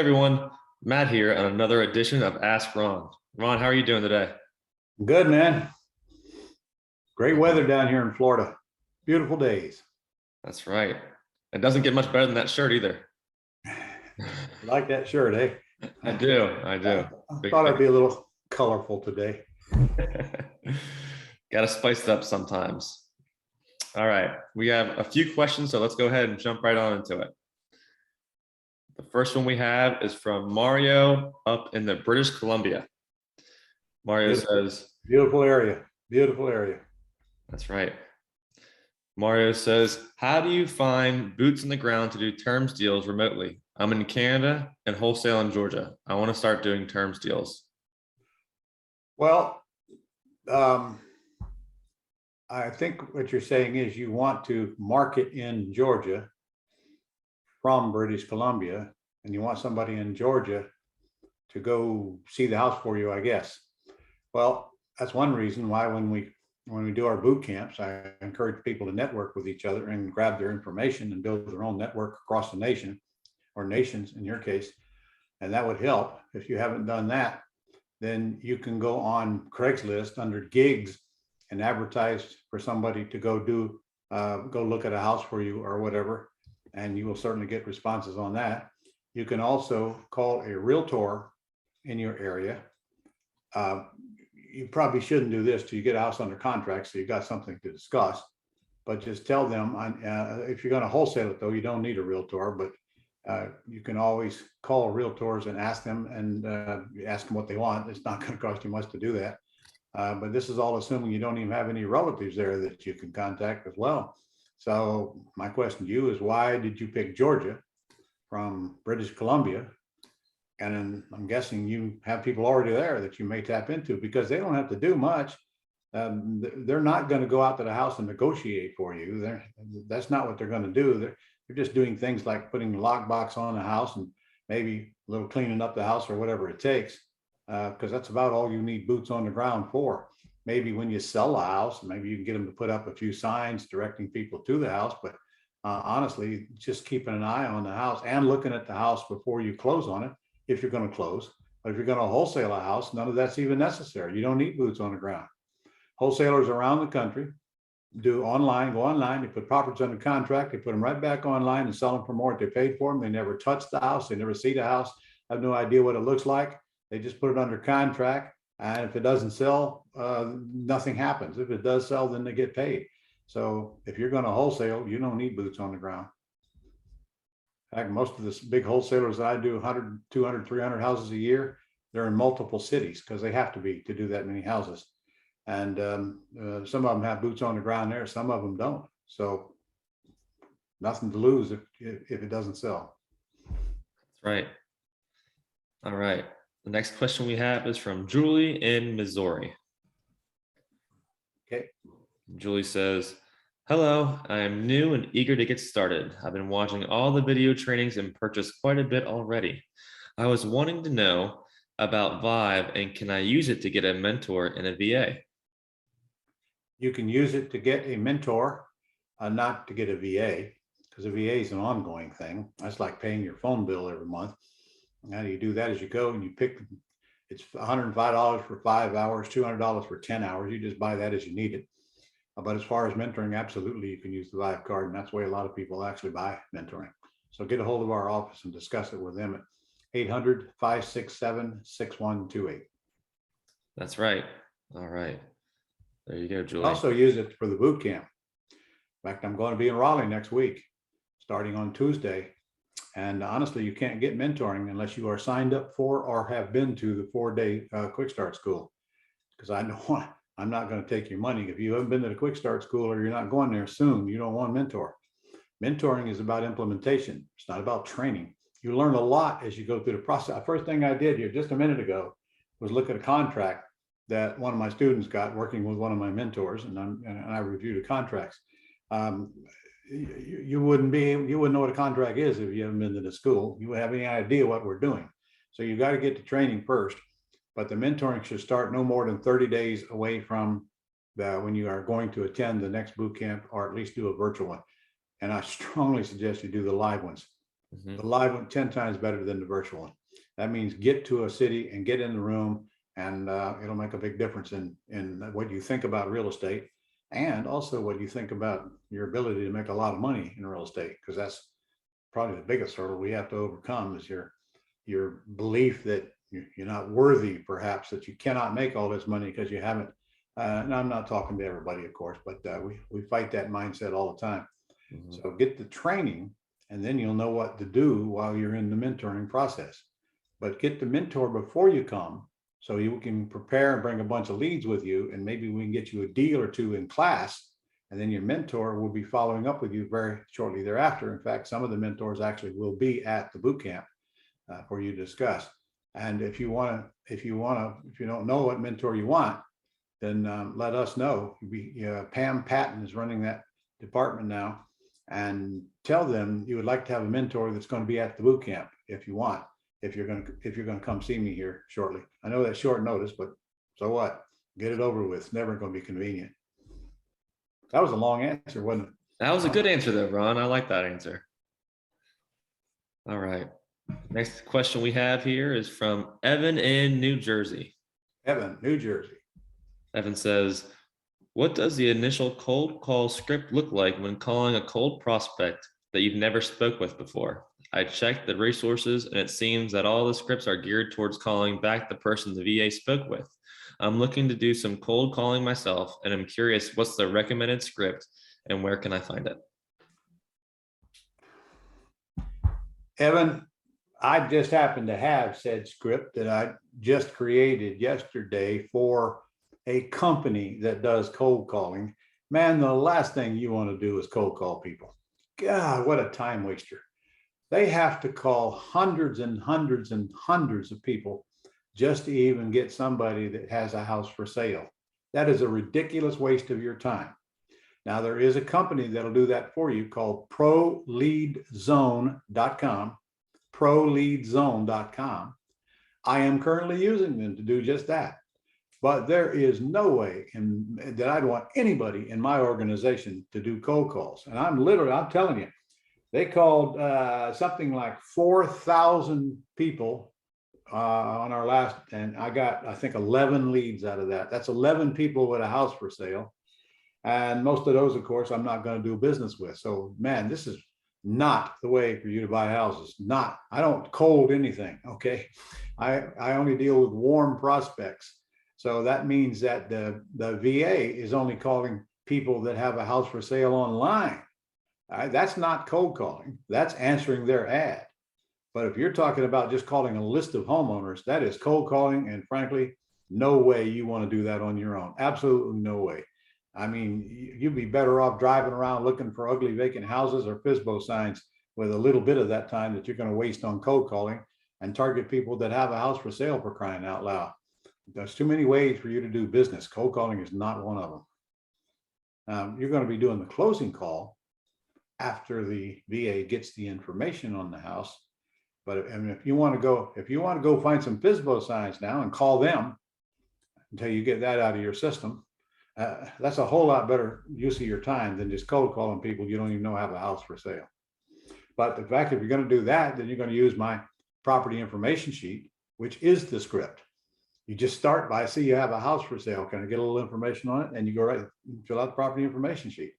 everyone, Matt here on another edition of Ask Ron. Ron, how are you doing today? Good, man. Great weather down here in Florida. Beautiful days. That's right. It doesn't get much better than that shirt either. Like that shirt, eh? I do. I Big thought I'd fan. be a little colorful today. Got to spice it up sometimes. All right, we have a few questions, so let's go ahead and jump right on into it. The first one we have is from Mario up in the British Columbia. Mario says, beautiful area. Beautiful area. That's right. Mario says, how do you find boots on the ground to do terms deals remotely? I'm in Canada and wholesale in Georgia. I want to start doing terms deals. Well, I think what you're saying is you want to market in Georgia from British Columbia, and you want somebody in Georgia to go see the house for you, I guess. Well, that's one reason why when we do our boot camps, I encourage people to network with each other and grab their information and build their own network across the nation, or nations in your case. And that would help. If you haven't done that, then you can go on Craigslist under gigs and advertise for somebody to go look at a house for you or whatever. And you will certainly get responses on that. You can also call a realtor in your area. You probably shouldn't do this till you get a house under contract, so you got something to discuss. But just tell them, if you're going to wholesale it, though, you don't need a realtor. But you can always call realtors and ask them what they want. It's not going to cost you much to do that. But this is all assuming you don't even have any relatives there that you can contact as well. So my question to you is, why did you pick Georgia from British Columbia? And then I'm guessing you have people already there that you may tap into, because they don't have to do much. They're not going to go out to the house and negotiate for you. That's not what they're going to do. They're just doing things like putting the lockbox on the house and maybe a little cleaning up the house or whatever it takes, because that's about all you need boots on the ground for. Maybe when you sell a house, maybe you can get them to put up a few signs directing people to the house. But honestly, just keeping an eye on the house and looking at the house before you close on it, if you're going to close. But if you're going to wholesale a house, none of that's even necessary. You don't need boots on the ground. Wholesalers around the country go online, they put properties under contract, they put them right back online and sell them for more than they paid for them. They never touch the house, they never see the house, have no idea what it looks like. They just put it under contract, and if it doesn't sell, nothing happens. If it does sell, then they get paid. So if you're going to wholesale, you don't need boots on the ground. In fact, most of the big wholesalers that I do 100, 200, 300 houses a year, they're in multiple cities because they have to be to do that many houses. And some of them have boots on the ground there, some of them don't. So nothing to lose if it doesn't sell. That's right. All right. The next question we have is from Julie in Missouri. Okay. Julie says, hello, I am new and eager to get started. I've been watching all the video trainings and purchased quite a bit already. I was wanting to know about Vive, and can I use it to get a mentor in a VA? You can use it to get a mentor, not to get a VA, because a VA is an ongoing thing. That's like paying your phone bill every month. How do you do that? As you go and you pick, it's $105 for 5 hours, $200 for 10 hours. You just buy that as you need it. But as far as mentoring, absolutely, you can use the Vive card, and that's the way a lot of people actually buy mentoring. So get a hold of our office and discuss it with them at 800-567-6128. That's right. All right. There you go, Julie. Also use it for the boot camp. In fact, I'm going to be in Raleigh next week, starting on Tuesday. And honestly, you can't get mentoring unless you are signed up for or have been to the 4-day Quick Start School. Because I know I'm not going to take your money. If you haven't been to the Quick Start School or you're not going there soon, you don't want a mentor. Mentoring is about implementation. It's not about training. You learn a lot as you go through the process. The first thing I did here just a minute ago was look at a contract that one of my students got working with one of my mentors, and I reviewed the contracts. You wouldn't know what a contract is if you haven't been to the school. You wouldn't have any idea what we're doing. So you got to get to training first, but the mentoring should start no more than 30 days away from when you are going to attend the next boot camp, or at least do a virtual one. And I strongly suggest you do the live ones. Mhm. The live one 10 times better than the virtual one. That means get to a city and get in the room, and it'll make a big difference in what you think about real estate, and also what you think about your ability to make a lot of money in real estate, because that's probably the biggest hurdle we have to overcome is your belief that you're not worthy, perhaps, that you cannot make all this money because you haven't. And I'm not talking to everybody, of course, but we fight that mindset all the time. Mhm. So get the training, and then you'll know what to do while you're in the mentoring process. But get the mentor before you come, so you can prepare and bring a bunch of leads with you, and maybe we can get you a deal or two in class, and then your mentor will be following up with you very shortly thereafter. In fact, some of the mentors actually will be at the boot camp for you to discuss. And if you don't know what mentor you want, then let us know. Pam Patton is running that department now, and tell them you would like to have a mentor that's going to be at the boot camp if you want. If you're going to come see me here shortly. I know that's short notice, but so what? Get it over with. It's never going to be convenient. That was a long answer, wasn't it? That was a good answer though, Ron. I like that answer. All right. Next question we have here is from Evan in New Jersey. Evan, New Jersey. Evan says, what does the initial cold call script look like when calling a cold prospect that you've never spoke with before? I checked the resources and it seems that all the scripts are geared towards calling back the person the VA spoke with. I'm looking to do some cold calling myself and I'm curious what's the recommended script and where can I find it? Evan, I just happen to have said script that I just created yesterday for a company that does cold calling. Man, the last thing you want to do is cold call people. God, what a time waster. They have to call hundreds and hundreds and hundreds of people just to even get somebody that has a house for sale. That is a ridiculous waste of your time. Now, there is a company that'll do that for you called proleadzone.com, proleadzone.com. I am currently using them to do just that. But there is no way that I'd want anybody in my organization to do cold calls. And I'm telling you, they called something like 4,000 people on our last, and I got, I think, 11 leads out of that. That's 11 people with a house for sale. And most of those, of course, I'm not going to do business with. So, man, this is not the way for you to buy houses. Not, I don't cold anything. Okay. I only deal with warm prospects. So that means that the VA is only calling people that have a house for sale online. That's not cold calling. That's answering their ad. But if you're talking about just calling a list of homeowners, that is cold calling. And frankly, no way you want to do that on your own. Absolutely no way. I mean, you'd be better off driving around looking for ugly vacant houses or FSBO signs with a little bit of that time that you're going to waste on cold calling and target people that have a house for sale, for crying out loud. There's too many ways for you to do business. Cold calling is not one of them. You're going to be doing the closing call after the VA gets the information on the house. But I mean, if you want to go find some FSBO signs now and call them until you get that out of your system, that's a whole lot better use of your time than just cold calling people you don't even know have a house for sale. But the fact, if you're going to do that, then you're going to use my property information sheet, which is the script. You just start by, see, you have a house for sale. Can I get a little information on it? And you go right, fill out the property information sheet.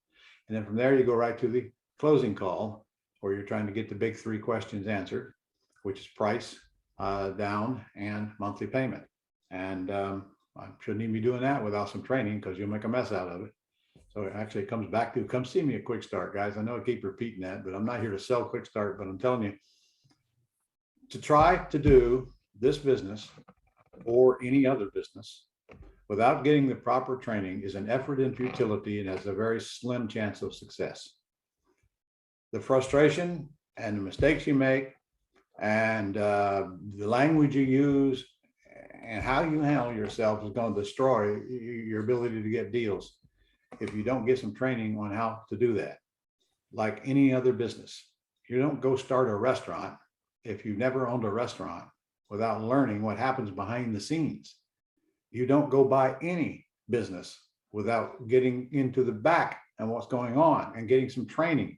And then from there, you go right to the closing call, where you're trying to get the big 3 questions answered, which is price, down, and monthly payment. And I shouldn't even be doing that without some training, because you'll make a mess out of it. So it actually comes back to, come see me at Quick Start, guys. I know I keep repeating that, but I'm not here to sell Quick Start, but I'm telling you, to try to do this business or any other business without getting the proper training is an effort in futility and has a very slim chance of success. The frustration and the mistakes you make and the language you use and how you handle yourself is going to destroy your ability to get deals if you don't get some training on how to do that. Like any other business, you don't go start a restaurant if you've never owned a restaurant without learning what happens behind the scenes. You don't go buy any business without getting into the back and what's going on and getting some training.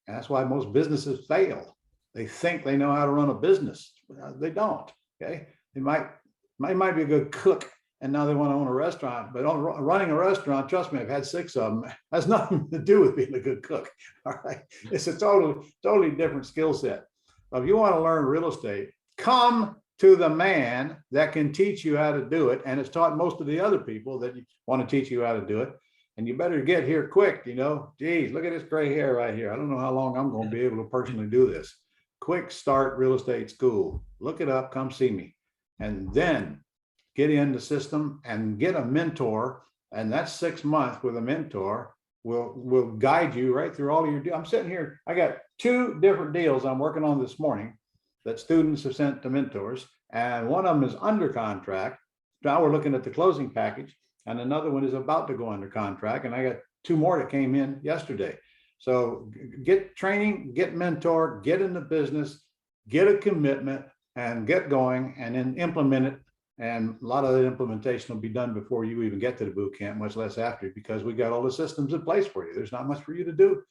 And that's why most businesses fail. They think they know how to run a business. They don't. Okay. They might be a good cook, and now they want to own a restaurant. But running a restaurant, trust me, I've had 6 of them, has nothing to do with being a good cook. All right. It's a totally different skill set. But if you want to learn real estate, come to the man that can teach you how to do it, and has taught most of the other people that want to teach you how to do it. And you better get here quick. Geez, look at this gray hair right here. I don't know how long I'm going to be able to personally do this. Quick Start Real Estate School. Look it up, come see me, and then get in the system and get a mentor. And that's 6 months with a mentor will guide you right through all of your deals. I'm sitting here, I got 2 different deals I'm working on this morning that students have sent to mentors, and one of them is under contract. Now we're looking at the closing package, and another one is about to go under contract, and I got 2 more that came in yesterday. So get training, get mentor, get in the business, get a commitment, and get going, and then implement it. And a lot of the implementation will be done before you even get to the boot camp, much less after, because we got all the systems in place for you. There's not much for you to do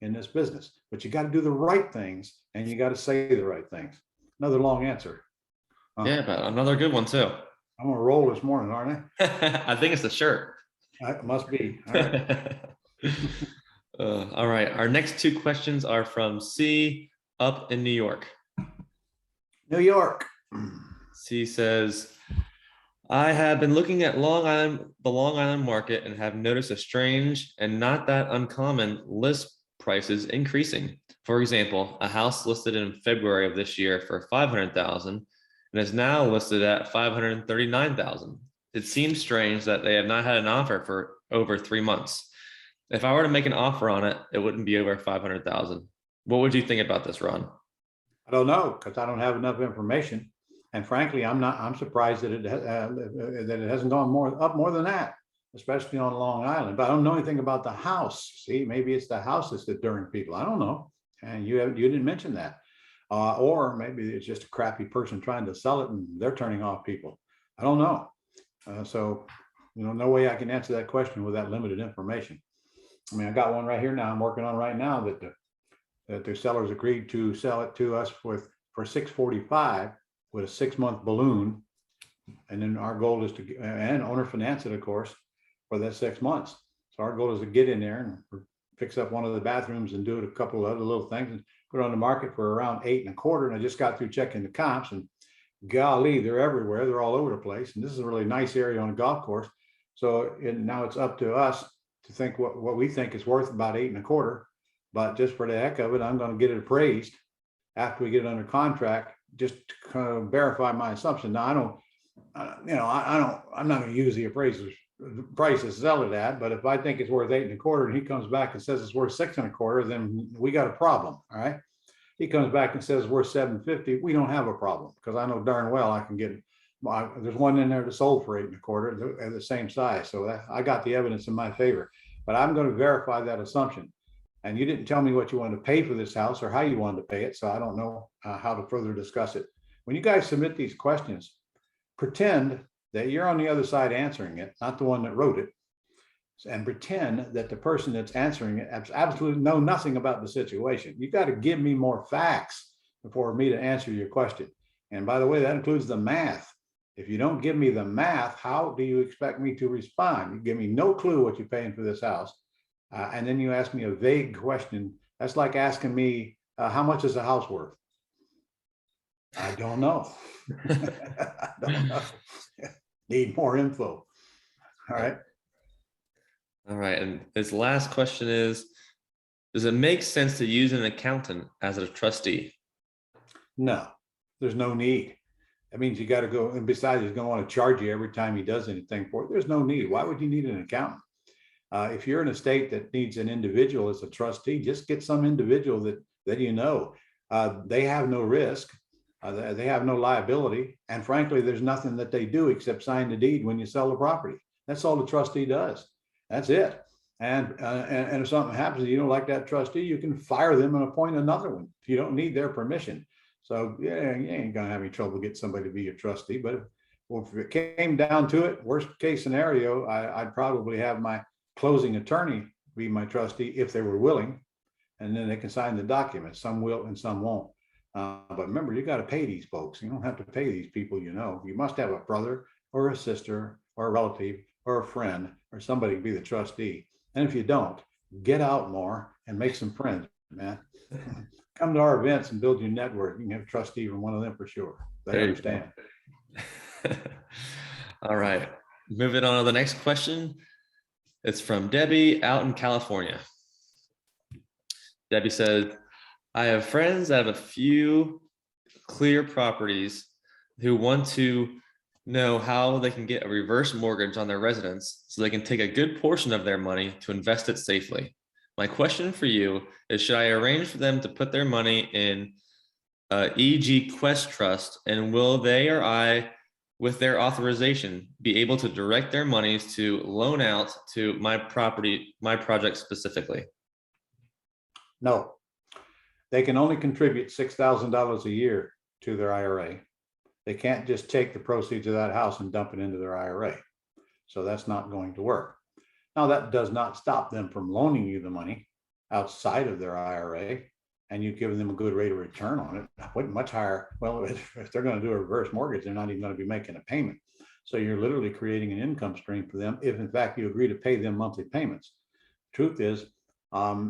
in this business, but you got to do the right things, and you got to say the right things. Another long answer. Yeah, but another good one too. I'm gonna roll this morning, aren't I? I think it's the shirt. It must be. All right. All right. Our next 2 questions are from C up in New York. New York. C says, I have been looking at the Long Island market, and have noticed a strange and not that uncommon list prices increasing. For example, a house listed in February of this year for $500,000 and is now listed at $539,000. It seems strange that they have not had an offer for over 3 months. If I were to make an offer on it, it wouldn't be over $500,000. What would you think about this, Ron? I don't know, because I don't have enough information, and frankly, I'm surprised that it hasn't gone up more than that, especially on Long Island. But I don't know anything about the house. See, maybe it's the house that's deterring people. I don't know, and you didn't mention that, or maybe it's just a crappy person trying to sell it and they're turning off people. I don't know. So no way I can answer that question with that limited information. I mean, I got one right here now I'm working on right now that the sellers agreed to sell it to us for $645 with a 6-month balloon. And then our goal is to, and owner finance it, of course, for that 6 months. So our goal is to get in there and fix up one of the bathrooms and do it a couple of other little things and put it on the market for around 8.25. And I just got through checking the comps, and golly, they're everywhere. They're all over the place. And this is a really nice area on a golf course. So now it's up to us to think what we think is worth about 8.25. But just for the heck of it, I'm going to get it appraised after we get it under contract, just to kind of verify my assumption. Now, I'm not going to use the appraiser's price to sell it at, but if I think it's worth 8.25 and he comes back and says it's worth 6.25, then we got a problem. All right. He comes back and says it's worth 750. We don't have a problem, because I know darn well I can get it. There's one in there that sold for 8.25 at the same size. So I got the evidence in my favor, but I'm going to verify that assumption. And you didn't tell me what you wanted to pay for this house or how you wanted to pay it. So I don't know how to further discuss it. When you guys submit these questions, pretend that you're on the other side answering it, not the one that wrote it, and pretend that the person that's answering it absolutely know nothing about the situation. You got to give me more facts for me to answer your question. And by the way, that includes the math. If you don't give me the math, how do you expect me to respond? You give me no clue what you're paying for this house. And then you ask me a vague question. That's like asking me, how much is the house worth? I don't know. I don't know. Need more info. All right. All right. And his last question is, does it make sense to use an accountant as a trustee? No, there's no need. That means you got to go, and besides, he's going to want to charge you every time he does anything for it. There's no need. Why would you need an accountant? If you're in a state that needs an individual as a trustee, just get some individual that you know. They have no risk. They have no liability. And frankly, there's nothing that they do except sign the deed when you sell the property. That's all the trustee does. That's it. And if something happens and you don't like that trustee, you can fire them and appoint another one. You don't need their permission. So yeah, you ain't gonna have any trouble getting somebody to be your trustee. But if it came down to it, worst case scenario, I'd probably have my closing attorney be my trustee if they were willing, and then they can sign the documents. Some will and some won't. But remember, you got to pay these folks. You don't have to pay these people, you know. You must have a brother or a sister or a relative or a friend or somebody to be the trustee. And if you don't, get out more and make some friends, man. Come to our events and build your network. You can have a trustee from one of them for sure. They There you understand. go. All right. Moving on to the next question. It's from Debbie out in California. Debbie said, I have friends that have a few clear properties who want to know how they can get a reverse mortgage on their residence so they can take a good portion of their money to invest it safely. My question for you is, should I arrange for them to put their money in e.g. Quest Trust, and will they or I, with their authorization, be able to direct their monies to loan out to my property, my project specifically? No, they can only contribute $6,000 a year to their IRA. They can't just take the proceeds of that house and dump it into their IRA. So that's not going to work. Now, that does not stop them from loaning you the money outside of their IRA, and you've given them a good rate of return on it, much higher. Well, if they're going to do a reverse mortgage, they're not even going to be making a payment. So you're literally creating an income stream for them if, in fact, you agree to pay them monthly payments. Truth is,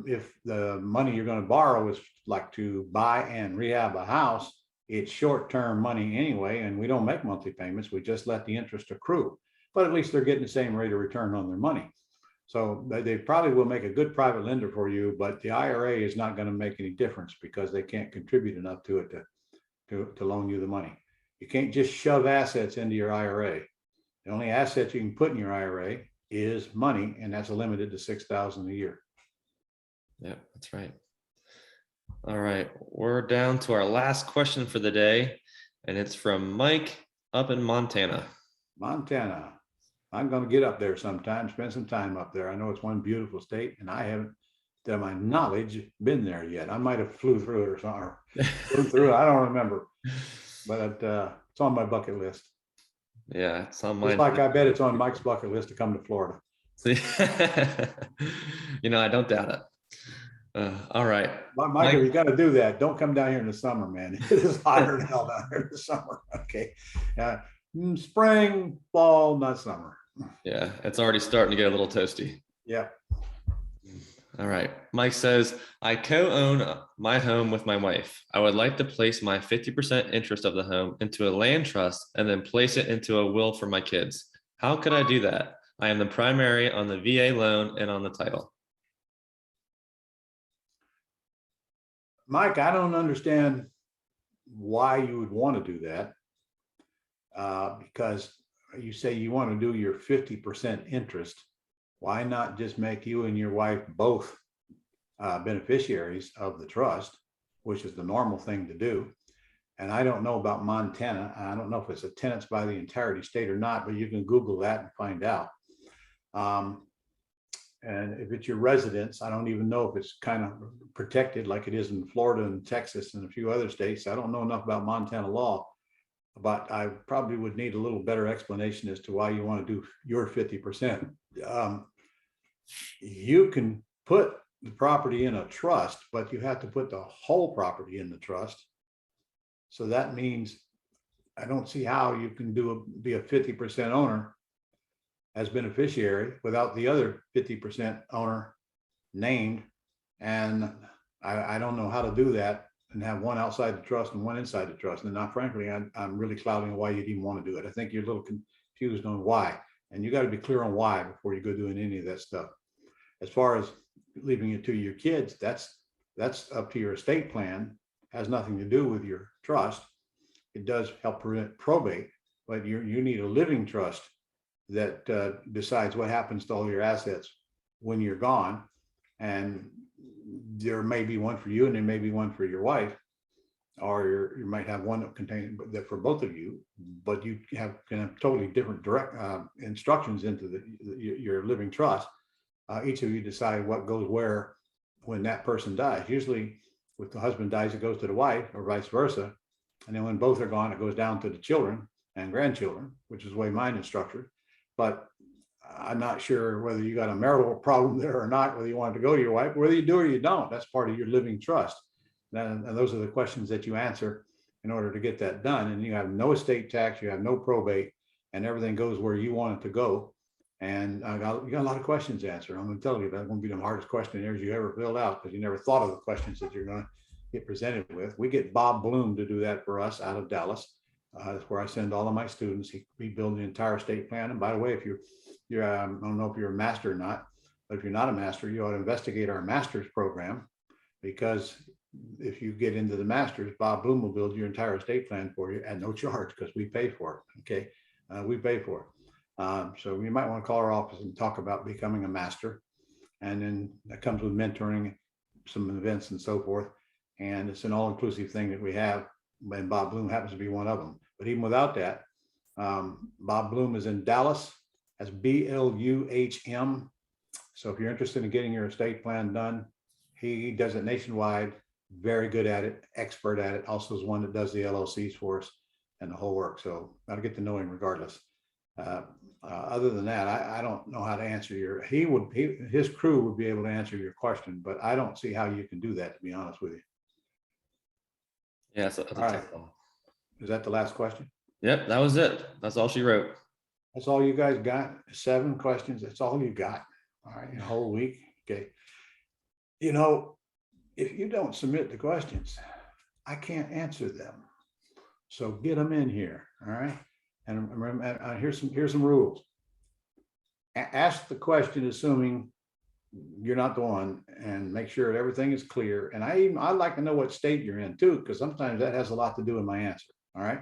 if the money you're going to borrow is like to buy and rehab a house, it's short-term money anyway, and we don't make monthly payments. We just let the interest accrue. But at least they're getting the same rate of return on their money. So they probably will make a good private lender for you, but the IRA is not going to make any difference because they can't contribute enough to it to loan you the money. You can't just shove assets into your IRA. The only asset you can put in your IRA is money, and that's limited to $6,000 a year. Yeah, that's right. All right, we're down to our last question for the day, and it's from Mike up in Montana. Montana. I'm going to get up there sometime, spend some time up there. I know it's one beautiful state, and I haven't, to my knowledge, been there yet. I might have flew through it or something, or flew through it. I don't remember, but it's on my bucket list. Yeah, it's on mine. Just like I bet it's on Mike's bucket list to come to Florida. You know, I don't doubt it. All right, Michael, you got to do that. Don't come down here in the summer, man. It is hotter than hell down here in the summer. Okay, spring, fall, not summer. Yeah, it's already starting to get a little toasty. Yeah. All right. Mike says, I co-own my home with my wife. I would like to place my 50% interest of the home into a land trust and then place it into a will for my kids. How could I do that? I am the primary on the VA loan and on the title. Mike, I don't understand why you would want to do that, because you say you want to do your 50% interest. Why not just make you and your wife both beneficiaries of the trust, which is the normal thing to do? And I don't know about Montana. I don't know if it's a tenants by the entirety state or not, but you can Google that and find out. And if it's your residence, I don't even know if it's kind of protected like it is in Florida and Texas and a few other states. I don't know enough about Montana law, but I probably would need a little better explanation as to why you want to do your 50%. You can put the property in a trust, but you have to put the whole property in the trust. So that means I don't see how you can be a 50% owner as beneficiary without the other 50% owner named. And I don't know how to do that and have one outside the trust and one inside the trust. And now, frankly, I'm really clouding why you'd even want to do it. I think you're a little confused on why, and you got to be clear on why before you go doing any of that stuff. As far as leaving it to your kids, that's up to your estate plan. Has nothing to do with your trust. It does help prevent probate, but you need a living trust that decides what happens to all your assets when you're gone. And there may be one for you and there may be one for your wife, or you might have one that contains that for both of you, but you can have totally different direct instructions into your living trust. Each of you decide what goes where when that person dies. Usually if the husband dies, it goes to the wife, or vice versa. And then when both are gone, it goes down to the children and grandchildren, which is the way mine is structured. But I'm not sure whether you got a marital problem there or not, whether you want to go to your wife, whether you do or you don't. That's part of your living trust. And those are the questions that you answer in order to get that done. And you have no estate tax, you have no probate, and everything goes where you want it to go. And you got a lot of questions to answer. I'm going to tell you, that's going to be the hardest questionnaires you ever filled out, because you never thought of the questions that you're going to get presented with. We get Bob Bloom to do that for us out of Dallas. That's where I send all of my students. He builds the entire estate plan. And by the way, if you're I don't know if you're a master or not, but if you're not a master, you ought to investigate our master's program, because if you get into the masters, Bob Bloom will build your entire estate plan for you at no charge, because we pay for it. Okay, we pay for it. So you might want to call our office and talk about becoming a master. And then that comes with mentoring, some events and so forth. And it's an all-inclusive thing that we have. And Bob Bloom happens to be one of them. But even without that, Bob Bloom is in Dallas. That's BLUHM. So if you're interested in getting your estate plan done, he does it nationwide, very good at it, expert at it. Also is one that does the LLCs for us and the whole work. So got to get to know him regardless. Other than that, I don't know how to answer his crew would be able to answer your question, but I don't see how you can do that, to be honest with you. Yeah, that's All right. Is that the last question? Yep, that was it. That's all she wrote. That's all you guys got? 7 questions. That's all you got. All right, a whole week. Okay. You know, if you don't submit the questions, I can't answer them. So get them in here. All right. And remember, here's some rules. Ask the question assuming you're not the one, and make sure that everything is clear. And I'd like to know what state you're in too, because sometimes that has a lot to do with my answer. All right.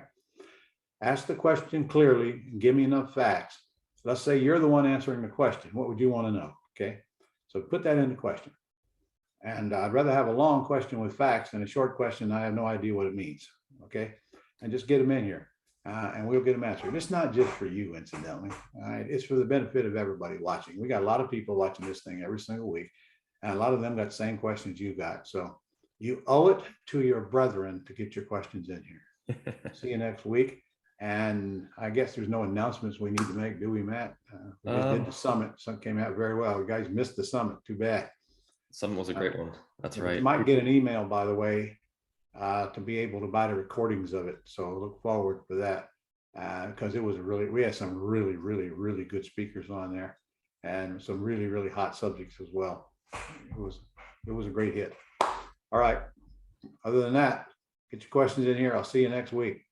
Ask the question clearly and give me enough facts. Let's say you're the one answering the question. What would you want to know? Okay. So put that in the question. And I'd rather have a long question with facts than a short question I have no idea what it means. Okay. And just get them in here. And we'll get them answered. It's not just for you, incidentally. All right. It's for the benefit of everybody watching. We got a lot of people watching this thing every single week. And a lot of them got the same questions you got. So you owe it to your brethren to get your questions in here. See you next week. And I guess there's no announcements we need to make, do we, Matt? We just did the summit. Some came out very well. You guys missed the summit. Too bad. Summit was a great one. That's right. You might get an email, by the way, to be able to buy the recordings of it. So look forward for that, because it was we had some really, really, really good speakers on there, and some really, really hot subjects as well. It was a great hit. All right. Other than that, get your questions in here. I'll see you next week.